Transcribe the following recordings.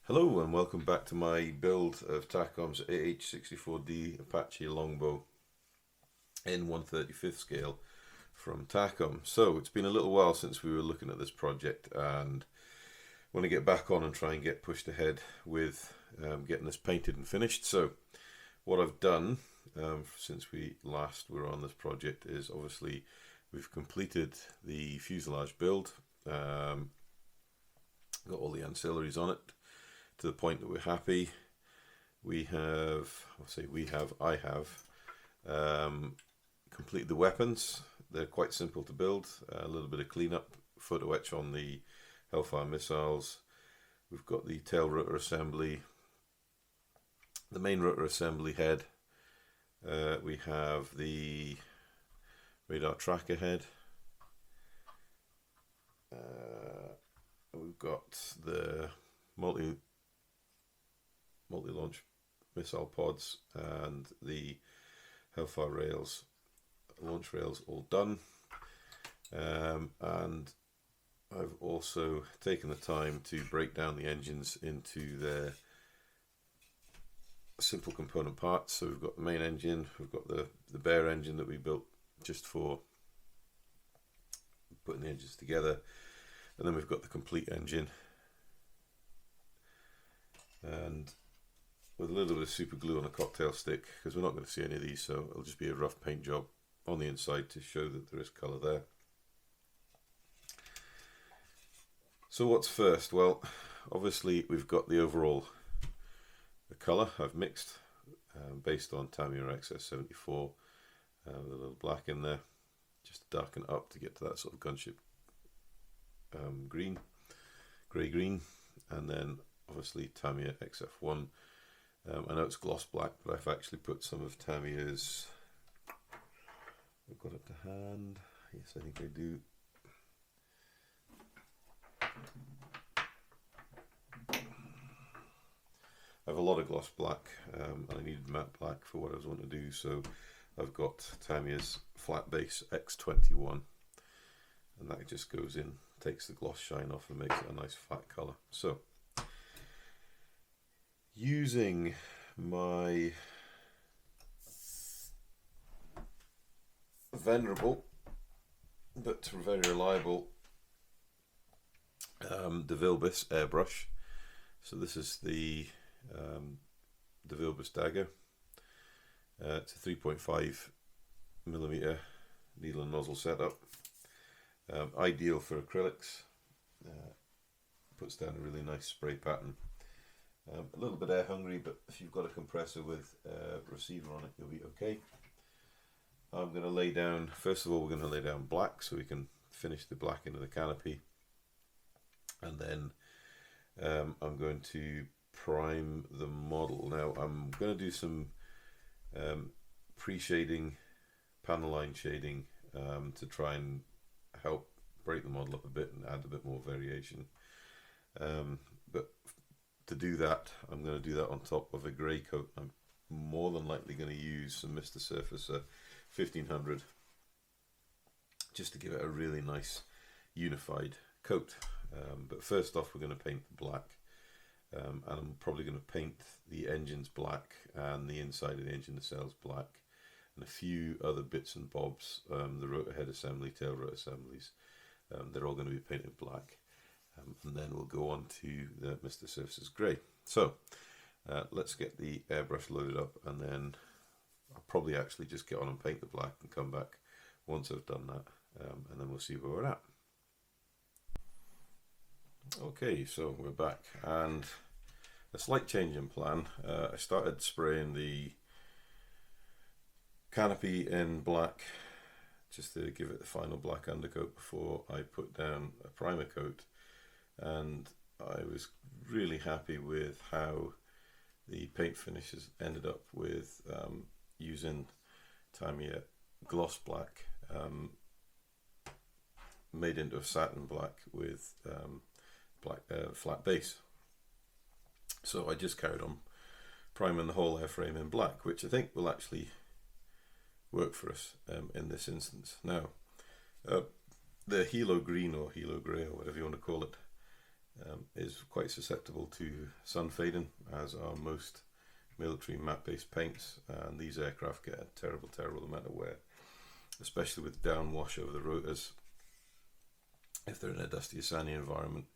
Hello and welcome back to my build of Takom's AH64D Apache longbow in 1/35th scale from Takom. So it's been a little while since we were looking at this project and want to get back on and try and get pushed ahead with getting this painted and finished. So what I've done since we last were on this project is obviously we've completed the fuselage build, got all the ancillaries on it to the point that we're happy. I have completed the weapons. They're quite simple to build, a little bit of cleanup, photo etch on the Hellfire missiles. We've got the tail rotor assembly, the main rotor assembly head. We have the radar tracker head. We've got the multi-launch missile pods and the Hellfire rails, launch rails all done. And I've also taken the time to break down the engines into their simple component parts. So we've got the main engine, we've got the bare engine that we built just for putting the engines together, and then we've got the complete engine, and with a little bit of super glue on a cocktail stick, because we're not going to see any of these, so it'll just be a rough paint job on the inside to show that there is colour there. So what's first? Well, obviously we've got the overall colour I've mixed based on Tamiya XS74 with a little black in there, just to darken it up to get to that sort of gunship green, grey green, and then obviously Tamiya XF1. I know it's gloss black, but I've actually put some of Tamiya's, I've got it to hand, yes I think I do. I have a lot of gloss black and I needed matte black for what I was wanting to do, so I've got Tamiya's flat base X21, and that just goes in, takes the gloss shine off and makes it a nice flat colour. So using my venerable but very reliable DeVilbiss airbrush. So this is the DeVilbiss dagger. It's a 3.5mm needle and nozzle setup. Ideal for acrylics. Puts down a really nice spray pattern. A little bit air hungry, but if you've got a compressor with a receiver on it, you'll be okay. I'm going to lay down, first of all, we're going to lay down black so we can finish the black into the canopy. And then I'm going to prime the model. Now I'm going to do some pre-shading, panel line shading to try and help break the model up a bit and add a bit more variation. But to do that, I'm going to do that on top of a grey coat. I'm more than likely going to use some Mr. Surfacer 1500 just to give it a really nice unified coat. But first off, we're going to paint the black, and I'm probably going to paint the engines black and the inside of the engine nacelles black, and a few other bits and bobs, the rotor head assembly, tail rotor assemblies, they're all going to be painted black. And then we'll go on to the Mr. Surfacer's grey. So let's get the airbrush loaded up, and then I'll probably actually just get on and paint the black and come back once I've done that, and then we'll see where we're at. Okay, so we're back, and a slight change in plan. I started spraying the canopy in black just to give it the final black undercoat before I put down a primer coat, and I was really happy with how the paint finishes ended up with using Tamiya gloss black made into a satin black with flat base. So I just carried on priming the whole airframe in black, which I think will actually work for us in this instance. Now the Helo green or Helo grey or whatever you want to call it is quite susceptible to sun fading, as are most military matte-based paints, and these aircraft get a terrible amount of wear, especially with downwash over the rotors. If they're in a dusty or sandy environment,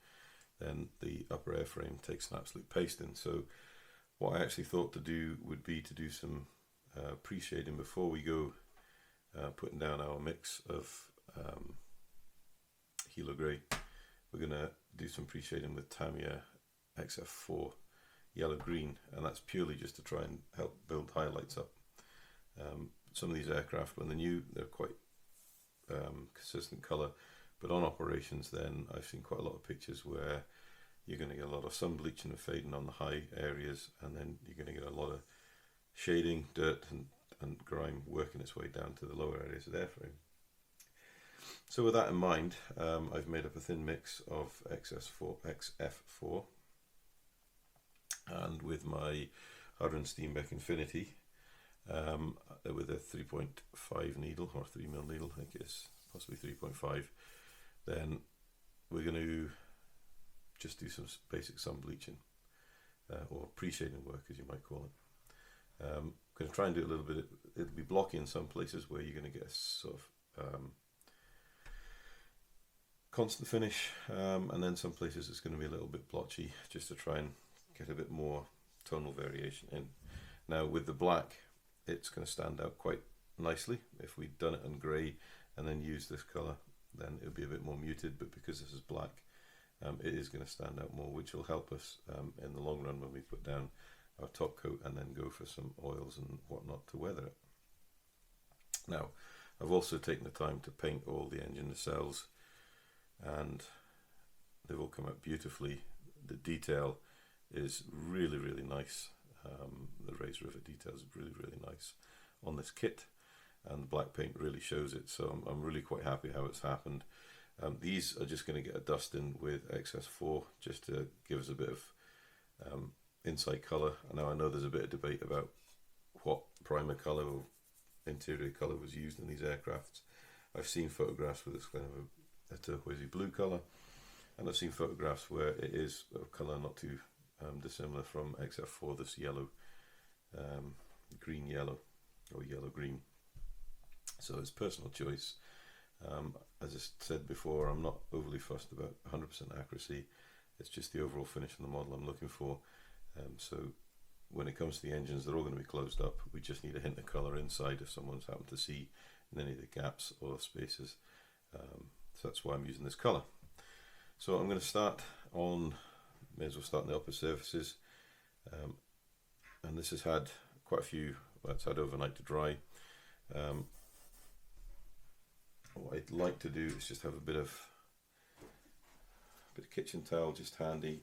then the upper airframe takes an absolute pasting. So what I actually thought to do would be to do some pre-shading before we go putting down our mix of Hilo Grey. We're going to do some pre-shading with Tamiya XF4 yellow green, and that's purely just to try and help build highlights up. Some of these aircraft, when they're new, they're quite consistent colour, but on operations then I've seen quite a lot of pictures where you're going to get a lot of sun bleaching and fading on the high areas, and then you're going to get a lot of shading, dirt and grime working its way down to the lower areas of the airframe. So with that in mind, I've made up a thin mix of XF4 and with my Hudron Steenbeck Infinity with a 3.5 needle, or 3mm needle, I think it's possibly 3.5, then we're going to just do some basic sun bleaching or pre-shading work, as you might call it. I'm going to try and do a little bit. It'll be blocky in some places where you're going to get a sort of constant finish, and then some places it's going to be a little bit blotchy, just to try and get a bit more tonal variation in. Now with the black, it's going to stand out quite nicely. If we'd done it in grey and then used this colour, then it would be a bit more muted, but because this is black, it is going to stand out more, which will help us in the long run when we put down our top coat and then go for some oils and whatnot to weather it. Now I've also taken the time to paint all the engine nacelles, and they've all come out beautifully. The detail is really nice. The raised rivet detail is really nice on this kit, and the black paint really shows it, so I'm really quite happy how it's happened. These are just going to get a dust in with XS4 just to give us a bit of inside colour. Now I know there's a bit of debate about what primer colour or interior colour was used in these aircrafts. I've seen photographs with this kind of a turquoisey blue colour, and I've seen photographs where it is of colour not too dissimilar from XF4, this yellow, green yellow, or yellow green. So it's personal choice. As I said before, I'm not overly fussed about 100% accuracy. It's just the overall finish of the model I'm looking for. So when it comes to the engines, they're all going to be closed up. We just need a hint of colour inside if someone's happened to see in any of the gaps or spaces. So that's why I'm using this colour. So I'm going to start on, may as well start on the upper surfaces. And this has had quite a few, well, it's had overnight to dry. What I'd like to do is just have a bit of kitchen towel just handy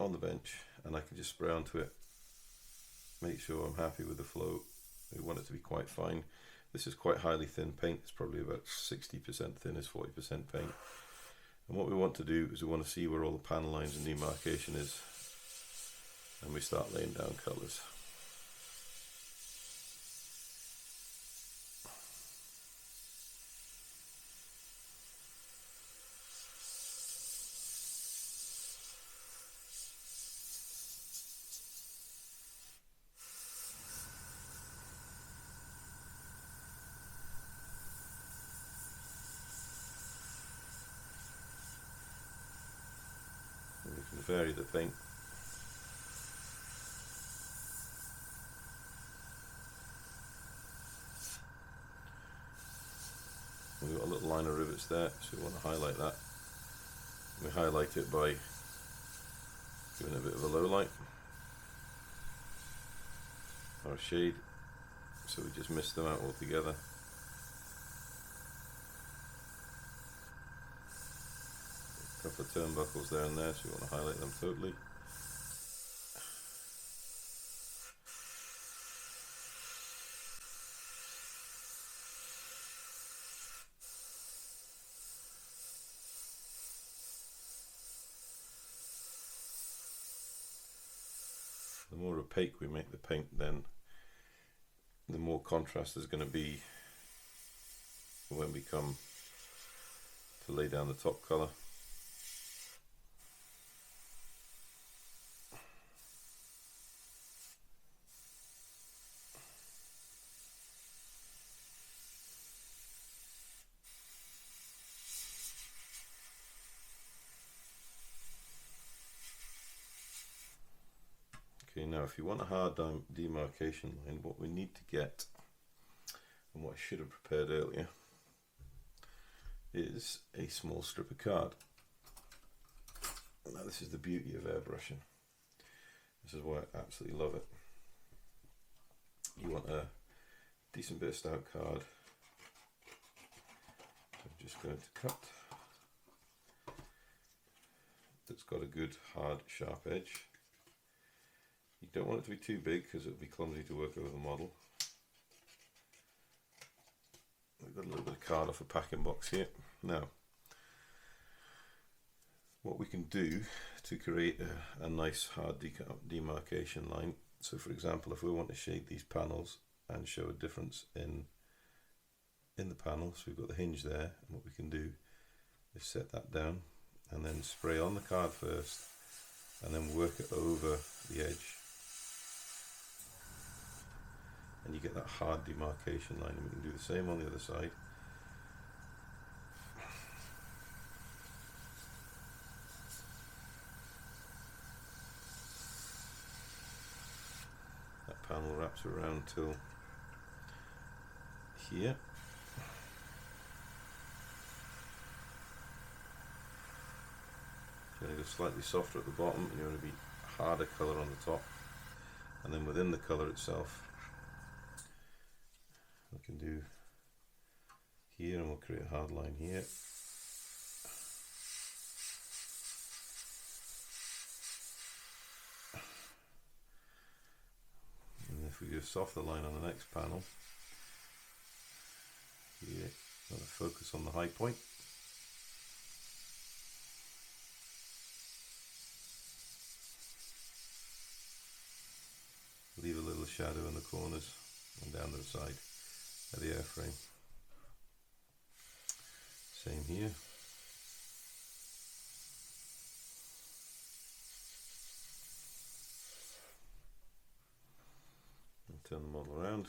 on the bench, and I can just spray onto it, make sure I'm happy with the flow. We want it to be quite fine. This is quite highly thin paint. It's probably about 60% thin is 40% paint. And what we want to do is we want to see where all the panel lines and demarcation is, and we start laying down colours. And we can vary the paint. We've got a little line of rivets there, so we want to highlight that. We highlight it by giving it a bit of a low light or a shade, so we just mist them out altogether. A couple of turnbuckles there and there, so we want to highlight them totally. The more opaque we make the paint, then the more contrast there's going to be when we come to lay down the top colour. Okay, now if you want a hard demarcation line, what we need to get, and what I should have prepared earlier, is a small strip of card. Now this is the beauty of airbrushing. This is why I absolutely love it. You want a decent bit of stout card. I'm just going to cut. That's got a good hard sharp edge. You don't want it to be too big because it'll be clumsy to work over the model. I've got a little bit of card off a packing box here. Now, what we can do to create a nice hard demarcation line, so for example, if we want to shade these panels and show a difference in the panels, we've got the hinge there, and what we can do is set that down and then spray on the card first and then work it over the edge, and you get that hard demarcation line. And we can do the same on the other side. That panel wraps around till here. You're going to go slightly softer at the bottom, and you're going to be harder colour on the top, and then within the colour itself we can do here, and we'll create a hard line here. And if we do a softer line on the next panel, here, I'm going to focus on the high point. Leave a little shadow in the corners and down the side of the airframe. Same here. And turn the model around.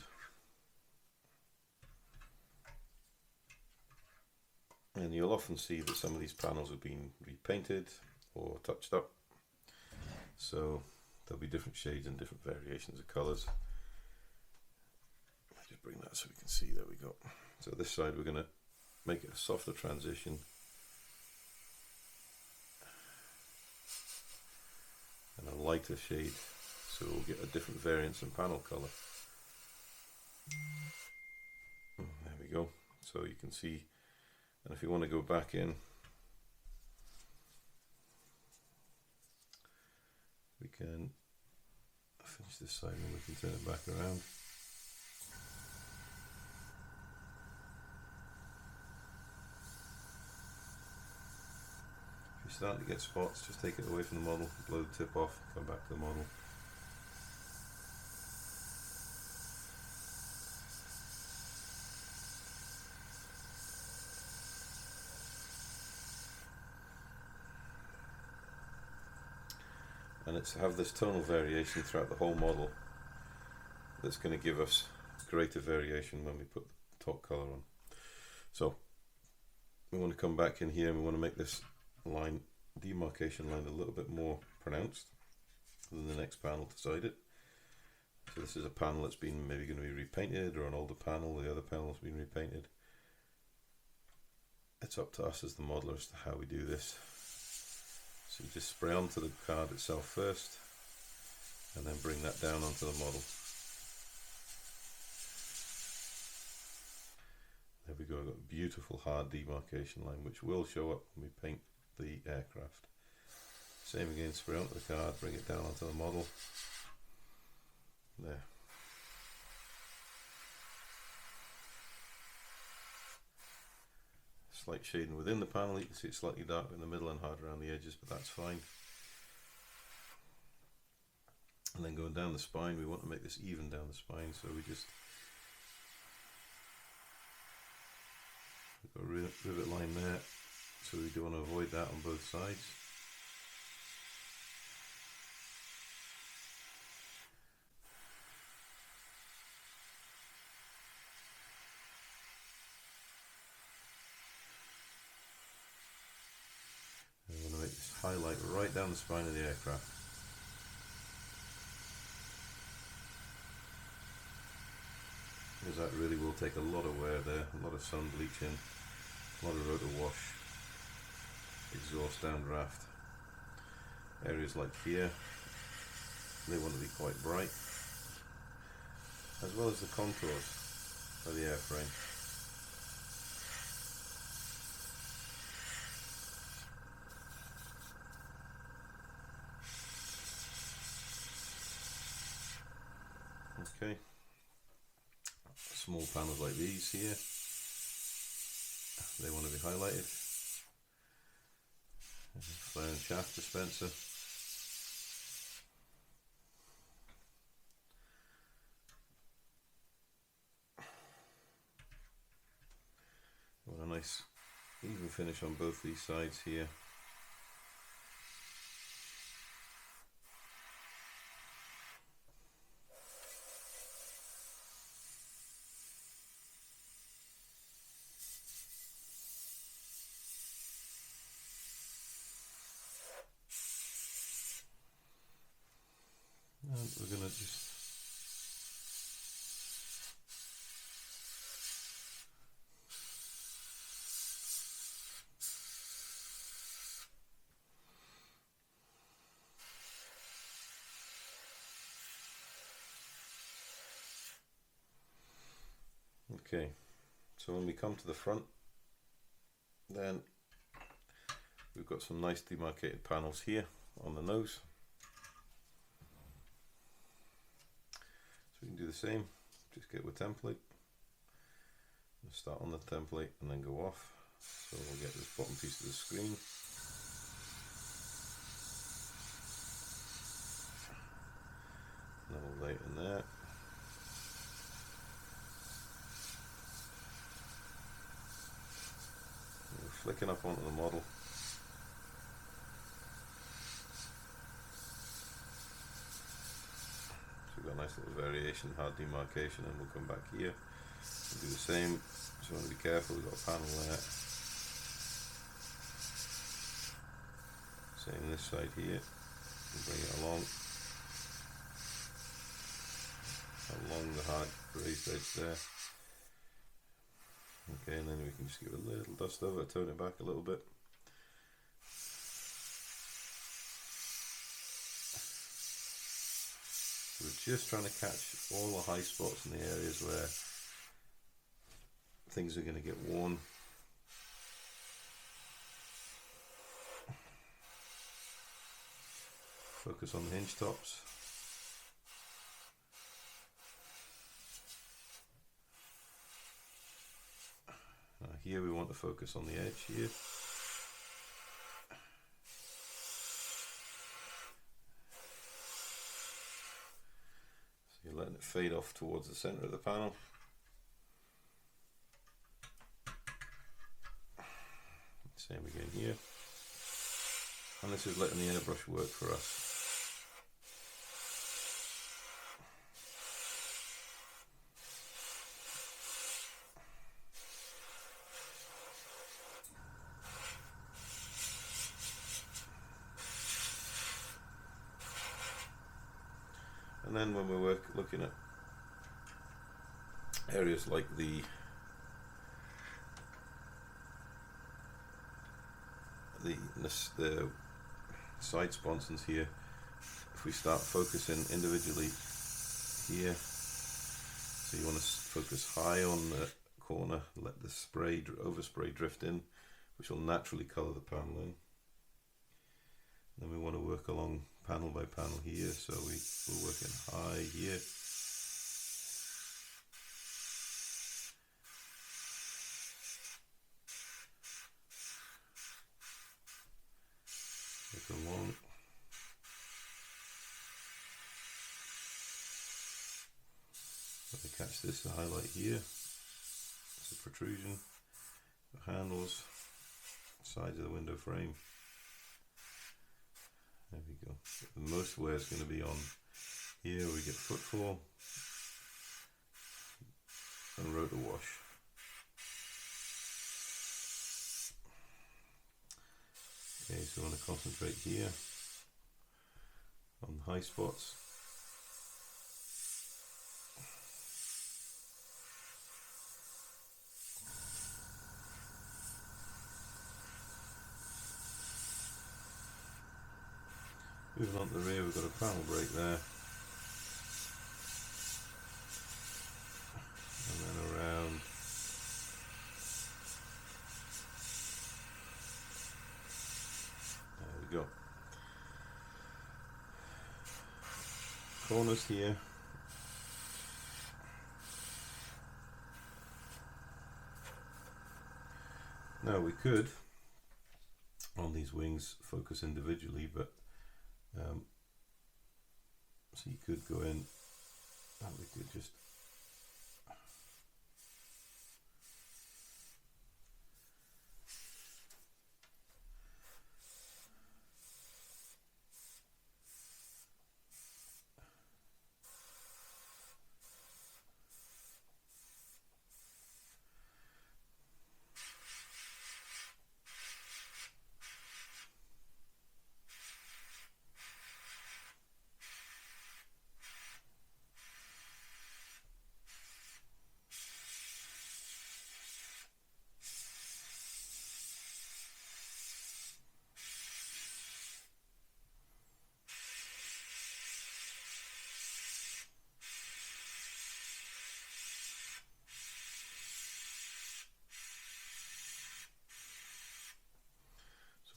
And you'll often see that some of these panels have been repainted or touched up. So there'll be different shades and different variations of colours. I'll just bring that so we can see. There we go. So this side we're going to make it a softer transition, and a lighter shade, so we'll get a different variance in panel colour. There we go. So you can see, and if you want to go back in, we can finish this side and we can turn it back around. If you're starting to get spots, just take it away from the model, blow the tip off, come back to the model. And it's have this tonal variation throughout the whole model that's going to give us greater variation when we put the top colour on. So we want to come back in here and we want to make this line, demarcation line, a little bit more pronounced than the next panel beside it. So this is a panel that's been maybe going to be repainted, or an older panel, the other panel's been repainted. It's up to us as the modeler as to how we do this. So you just spray onto the card itself first, and then bring that down onto the model. There we go, I've got a beautiful hard demarcation line which will show up when we paint the aircraft. Same again, spray onto the card, bring it down onto the model. There. Slight shading within the panel, you can see it's slightly darker in the middle and harder around the edges, but that's fine. And then going down the spine, we want to make this even down the spine, so we just we've got a rivet line there, so we do want to avoid that on both sides. I'm going to make this highlight right down the spine of the aircraft. Because that really will take a lot of wear there, a lot of sun bleaching, a lot of rotor wash, exhaust downdraft. Areas like here, they want to be quite bright, as well as the contours of the airframe. Okay, small panels like these here, they want to be highlighted. Flare and shaft dispenser. Want a nice even finish on both these sides here. And we're going to just okay, so when we come to the front, then we've got some nice demarcated panels here on the nose. So we can do the same, just get with template, start on the template and then go off. So we'll get this bottom piece of the screen. And then we'll lay it in there. And we're flicking up onto the model. So we've got a nice little variation, hard demarcation, and we'll come back here and do the same. So we want to be careful, we've got a panel there. Same this side here. We'll bring it along the hard raised edge there. Okay, and then we can just give it a little dust over it, turn it back a little bit. We're just trying to catch all the high spots in the areas where things are going to get worn. Focus on the hinge tops. Here we want to focus on the edge here. So you're letting it fade off towards the center of the panel. Same again here. And this is letting the airbrush work for us. And then when we're looking at areas like the side sponsons here, if we start focusing individually here, so you want to focus high on the corner, let the overspray drift in, which will naturally colour the panel in. Then we want to work along panel by panel here, so we're working high here. Work along. Let me catch this, the highlight here. It's a protrusion. The handles, sides of the window frame. There we go. Most wear is going to be on here. We get footfall and rotor wash. Okay, so I want to concentrate here on the high spots. Moving on to the rear, we've got a panel brake there. And then around. There we go. Corners here. Now we could, on these wings, focus individually, but so you could go in and we could just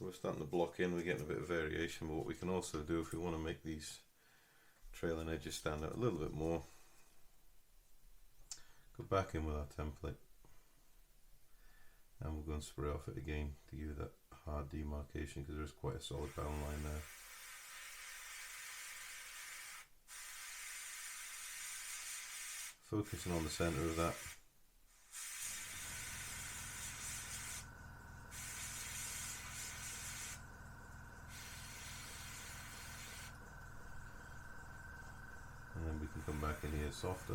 we're starting to block in, we're getting a bit of variation, but what we can also do if we want to make these trailing edges stand out a little bit more, go back in with our template and we'll go and spray off it again to give you that hard demarcation, because there's quite a solid bound line there. Focusing on the centre of that. Come back in here softer.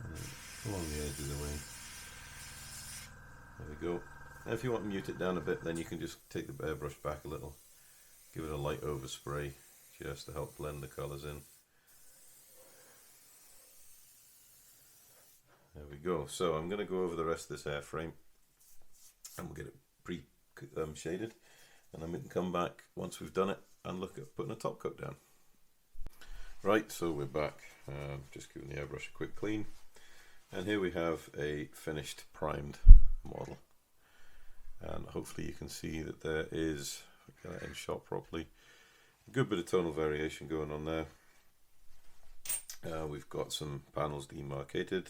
And then along the edge of the wing. There we go. Now if you want to mute it down a bit, then you can just take the airbrush back a little, give it a light overspray just to help blend the colours in. There we go. So I'm going to go over the rest of this airframe and we'll get it pre-shaded, and then we can come back once we've done it and look at putting a top coat down. Right, so we're back. Just giving the airbrush a quick clean, and here we have a finished primed model, and hopefully you can see that there is, get that in shot properly, a good bit of tonal variation going on there. We've got some panels demarcated.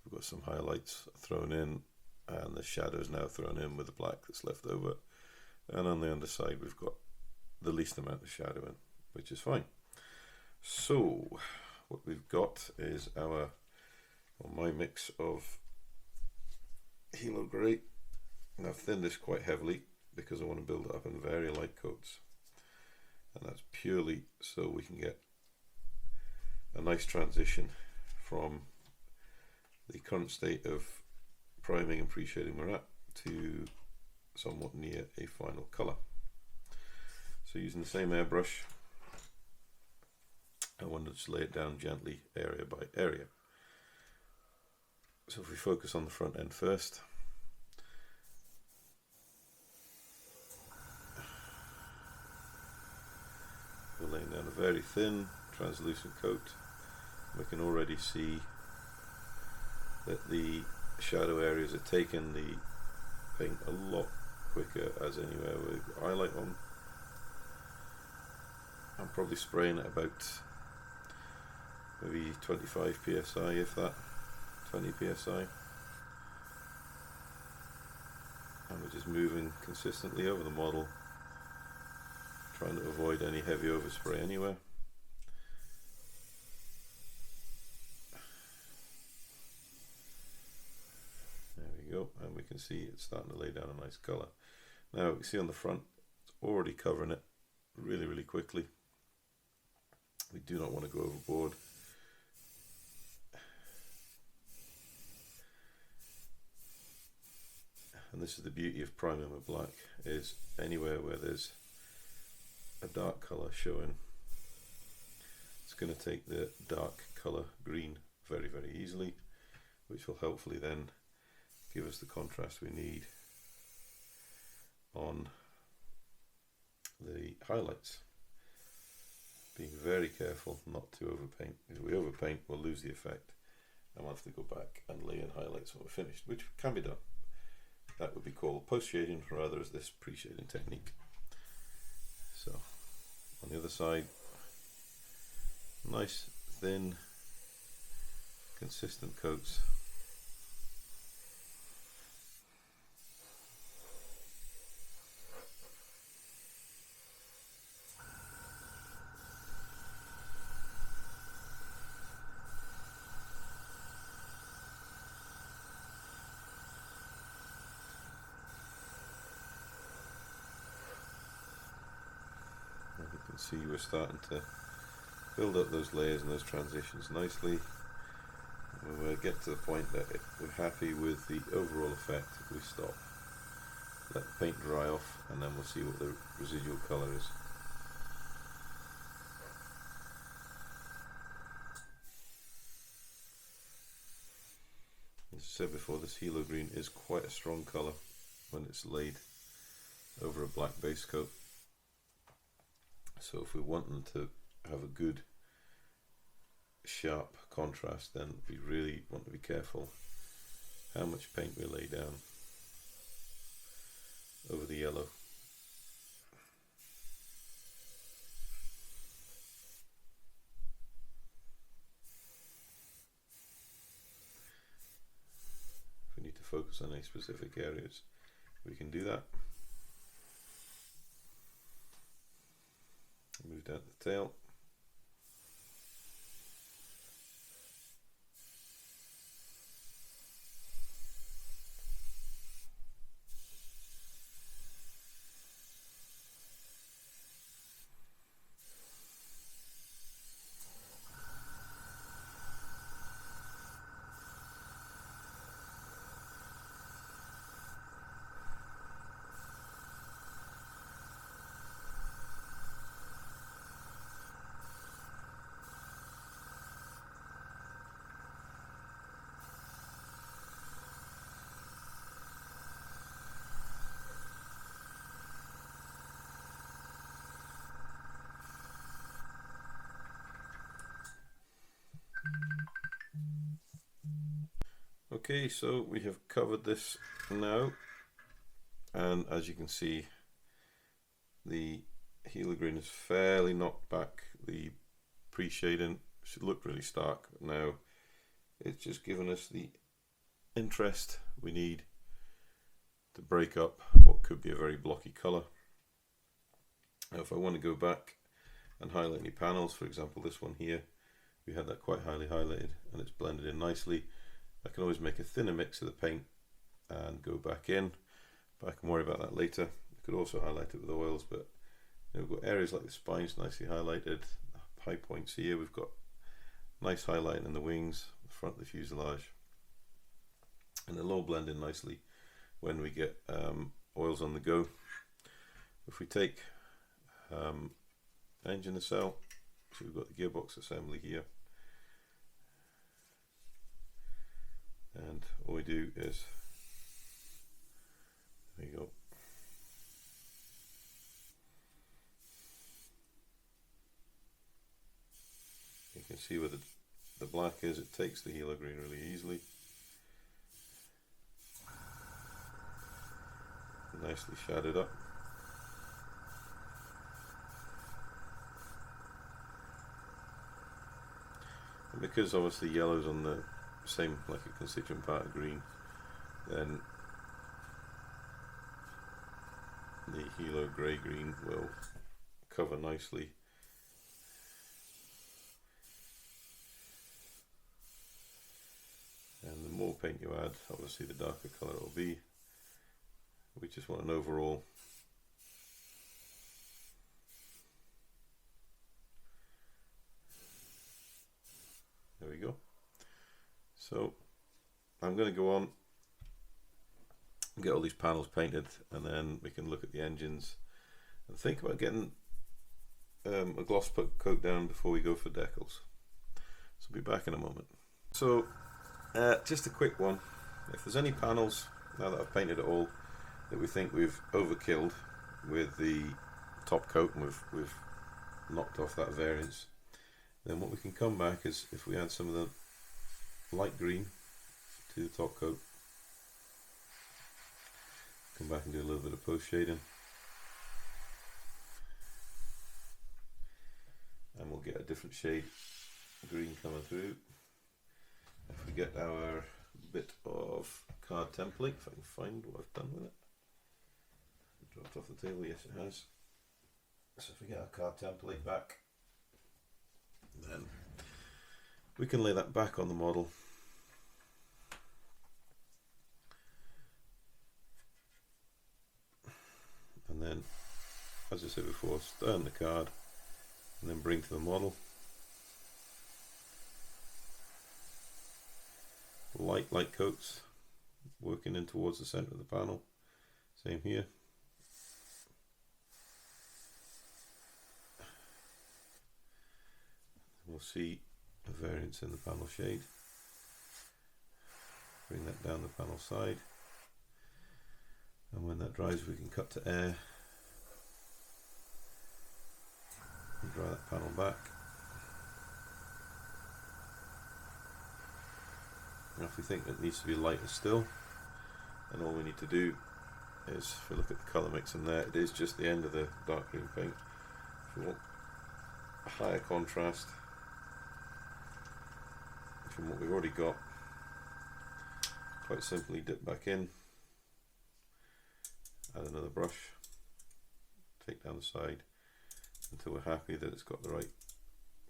We've got some highlights thrown in, and the shadows now thrown in with the black that's left over. And on the underside we've got the least amount of shadow in, which is fine. So what we've got is my mix of Halo Grey, and I've thinned this quite heavily because I want to build it up in very light coats, and that's purely so we can get a nice transition from the current state of priming and pre-shading we're at to somewhat near a final colour. So using the same airbrush, I want to just lay it down gently area by area. So if we focus on the front end first, we're laying down a very thin translucent coat. We can already see that the shadow areas are taking the paint a lot quicker as anywhere with highlight on. I'm probably spraying at about maybe 25 psi, if that, 20 psi, and we're just moving consistently over the model trying to avoid any heavy overspray anywhere. There we go, and we can see it's starting to lay down a nice colour. Now you can see on the front it's already covering it really quickly. We do not want to go overboard. And this is the beauty of priming with black, is anywhere where there's a dark colour showing, it's going to take the dark colour green very easily, which will hopefully then give us the contrast we need on the highlights. Being very careful not to overpaint. If we overpaint, we'll lose the effect and we'll have to go back and lay in highlights when we're finished, which can be done. That would be called post-shading, rather as this pre-shading technique. So on the other side, nice thin consistent coats. You can see we're starting to build up those layers and those transitions nicely. When we get to the point that we're happy with the overall effect, we stop, let the paint dry off, and then we'll see what the residual colour is. As I said before, this Hilo Green is quite a strong colour when it's laid over a black base coat. So if we want them to have a good sharp contrast, then we really want to be careful how much paint we lay down over the yellow. If we need to focus on any specific areas, we can do that. Move down the tail. Okay, so we have covered this now, and as you can see, the Hilo Green is fairly knocked back. The pre-shading should look really stark. Now it's just given us the interest we need to break up what could be a very blocky colour. Now if I want to go back and highlight any panels, for example this one here, we had that quite highly highlighted and it's blended in nicely. I can always make a thinner mix of the paint and go back in, but I can worry about that later. I could also highlight it with oils, but we've got areas like the spines nicely highlighted, high points here, we've got nice highlighting in the wings, the front of the fuselage, and they'll all blend in nicely when we get oils on the go. If we take engine nacelle, so we've got the gearbox assembly here, and all we do is, there you go, you can see where the black is. It takes the Hilo Green really easily, nicely shaded up. And because obviously yellow's on the same, like a constituent part of green, then the Hilo grey green will cover nicely. And the more paint you add, obviously the darker colour it will be. We just want an overall. There we go. So I'm going to go on and get all these panels painted, and then we can look at the engines and think about getting a gloss coat down before we go for decals. So I'll be back in a moment. So just a quick one. If there's any panels, now that I've painted it all, that we think we've overkilled with the top coat and we've knocked off that variance, then what we can come back is if we add some of the light green to the top coat, come back and do a little bit of post shading, and we'll get a different shade green coming through. If we get our bit of card template, if I can find what I've done with it. It dropped off the table, yes it has. So if we get our card template back, then we can lay that back on the model. And then, as I said before, turn the card and then bring to the model. Light coats, working in towards the center of the panel. Same here. We'll see a variance in the panel shade. Bring that down the panel side, and when that dries we can cut to air and dry that panel back. And if we think it needs to be lighter still, then all we need to do is, if we look at the colour mix in there, it is just the end of the dark green paint. If we want a higher contrast from what we've already got, quite simply dip back in, add another brush, take down the side until we're happy that it's got the right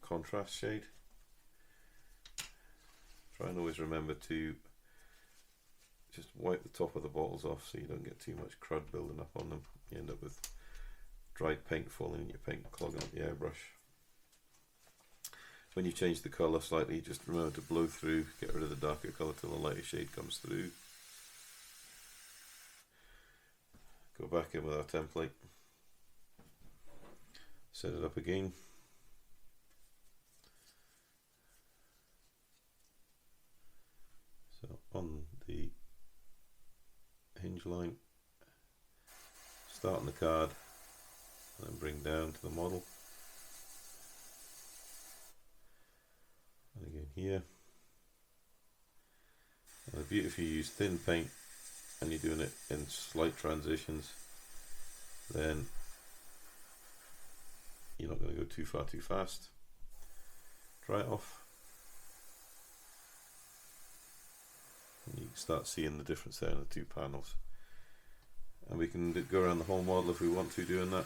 contrast shade. Try and always remember to just wipe the top of the bottles off so you don't get too much crud building up on them. You end up with dried paint falling in your paint, clogging up the airbrush. When you change the colour slightly, just remember to blow through, get rid of the darker colour till the lighter shade comes through. Go back in with our template, set it up again. So on the hinge line, start on the card and then bring down to the model. And again here. And the beauty if you use thin paint and you're doing it in slight transitions, then you're not going to go too far too fast. Dry it off. And you can start seeing the difference there in the two panels. And we can go around the whole model if we want to doing that.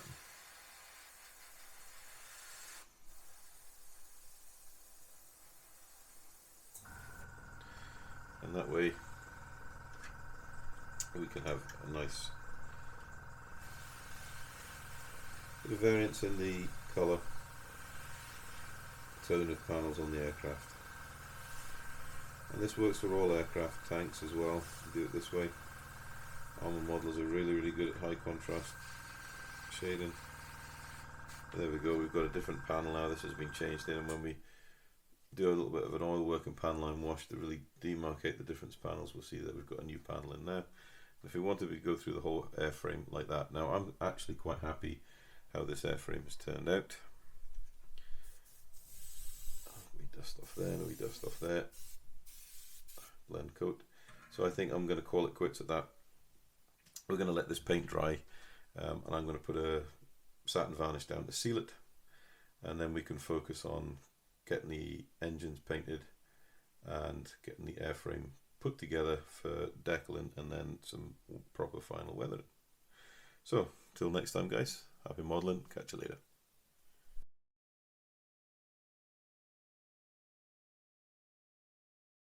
And that way we can have a nice bit of variance in the colour tone of panels on the aircraft. And this works for all aircraft, tanks as well. You do it this way. Armour models are really good at high contrast shading. There we go, we've got a different panel now. This has been changed in, and when we do a little bit of an oil work and pan line wash to really demarcate the difference panels, we'll see that we've got a new panel in there. If we wanted to go through the whole airframe like that, now I'm actually quite happy how this airframe has turned out. We dust off there, we dust off there, blend coat. So I think I'm going to call it quits at that. We're going to let this paint dry, and I'm going to put a satin varnish down to seal it, and then we can focus on getting the engines painted and getting the airframe put together for decaling and then some proper final weathering. So till next time guys, happy modelling, catch you later.